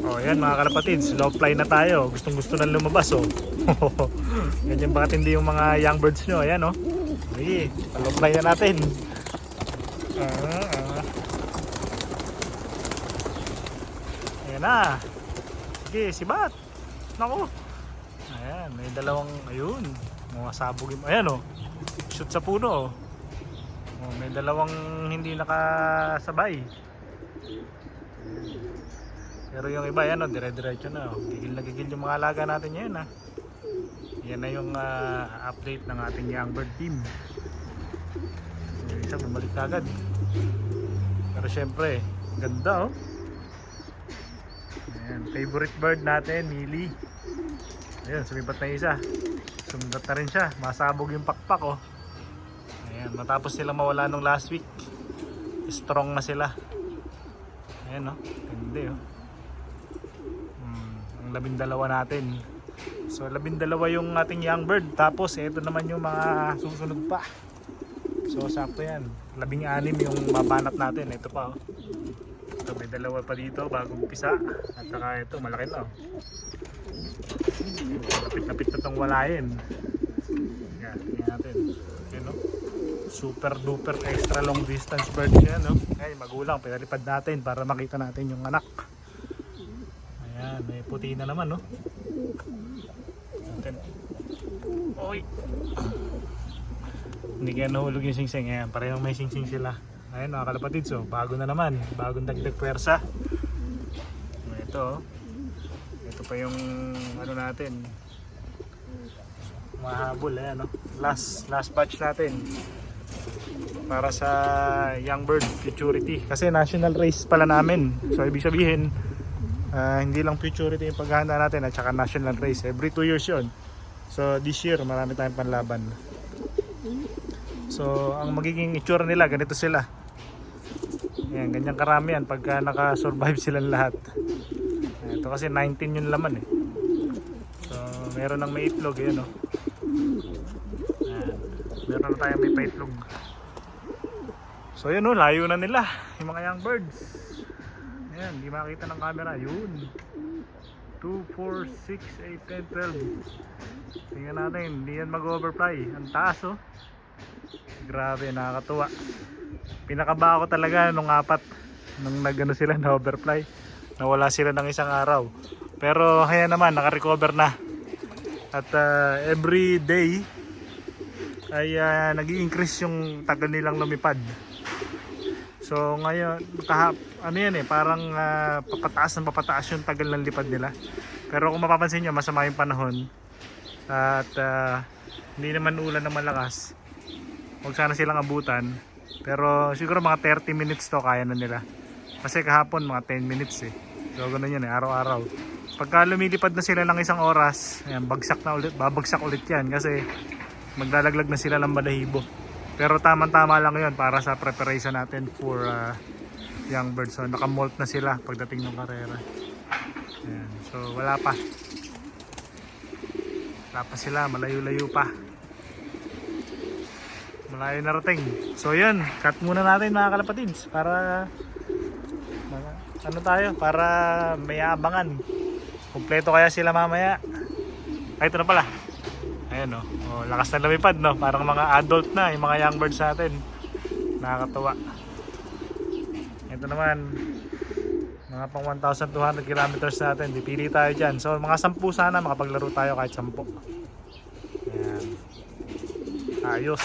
Oh, yan mga kalapatids, low fly na tayo. Gustong gusto nang lumabas, oh. Ganyan bakit hindi yung mga young birds nyo. Ayan, oh. Sige, low fly na natin. Ayan na. Sige, sibat. Naku. Ayan, may dalawang, ayun. Mga sabog yung, ayan, oh. Shoot sa puno, oh. Oh, may dalawang hindi nakasabay. Pero yung iba yan, oh, dire-diretso na, oh. Gigil na gigil yung mga alaga natin yan, ha. Yan na yung update ng ating young bird team. Yung isa bumalik agad. Pero syempre, ganda, oh. Ayan, favorite bird natin, Mili. Ayan, sumipat na isa. Sumunod na rin siya, masabog yung pakpak, oh. Ayan, matapos sila mawala nung last week, strong na sila. Ayan, oh, hindi, oh. Ang 12 natin. So 12 yung ating young bird. Tapos ito naman yung mga susunod pa. So sakto yan, 16 yung mabanat natin. Ito pa, oh. Ito may dalawa pa dito bagong pisa. At saka ito malaki na, oh. Napit na itong walayin. Yan, tingnan natin. Yan, oh. Super duper extra long distance bird yan, no? Ay, magulang, pinalipad natin para makita natin yung anak. Ayan, may puti na naman, no? Natin. Oy! Hindi kaya nahulog yung singsing. Ayan, parehong may singsing sila. Ayan, mga kalapatids, so bago na naman, bagong dagdag pwersa. Ito, oh. Ito pa yung ano natin, mahabol. Ayan, no? Last batch natin para sa young bird futurity, kasi national race pala namin. So ibig sabihin hindi lang futurity yung paghahanda natin at saka national race, every 2 years yun. So this year marami tayong panlaban. So ang magiging itsura nila, ganito sila. Ayan, ganyan karami yan pagka nakasurvive silang lahat. Ito kasi 19 yung laman, eh. So meron ng may itlog, ayan, oh. Ayan, meron na tayong may paitlog. So yun, oh, layo na nila yung mga young birds. Ayan, di makita ng camera. Yun, 2, 4, 6, 8, 10, 12. Tingnan natin, hindi yan mag-overfly. Ang taas, oh. Grabe, nakakatuwa. Pinakaba ko talaga nung 4 nung nagano sila na overfly. Nawala sila ng isang araw. Pero kaya naman, naka-recover na. At every day ay nag-i-increase yung tagal nilang lumipad. So ngayon, ano yan, eh, parang papataas yung tagal ng lipad nila. Pero kung mapapansin nyo, masama yung panahon. At hindi naman ulan na malakas. Huwag sana silang abutan. Pero siguro mga 30 minutes to kaya na nila. Kasi kahapon mga 10 minutes, eh. So ganun yan, eh, araw-araw. Pagka lumilipad na sila ng isang oras, ayan, babagsak ulit yan. Kasi maglalaglag na sila ng balahibo. Pero tama-tama lang yun para sa preparation natin for young birds. So naka-molt na sila pagdating ng karera. Ayan. So wala pa sila, malayo-layo pa, malayo narating. So yun, cut muna natin mga kalapatids para ano tayo, para may abangan. Kompleto kaya sila mamaya. Ay, ito na pala. Ayan, oh. Oh, lakas na lumipad, no? Parang mga adult na yung mga young birds natin. Nakakatuwa. Ito naman, mga pang 1,200 kilometers natin. Dipili tayo dyan. So mga 10 sana, makapaglaro tayo kahit 10. Ayan. Ayos.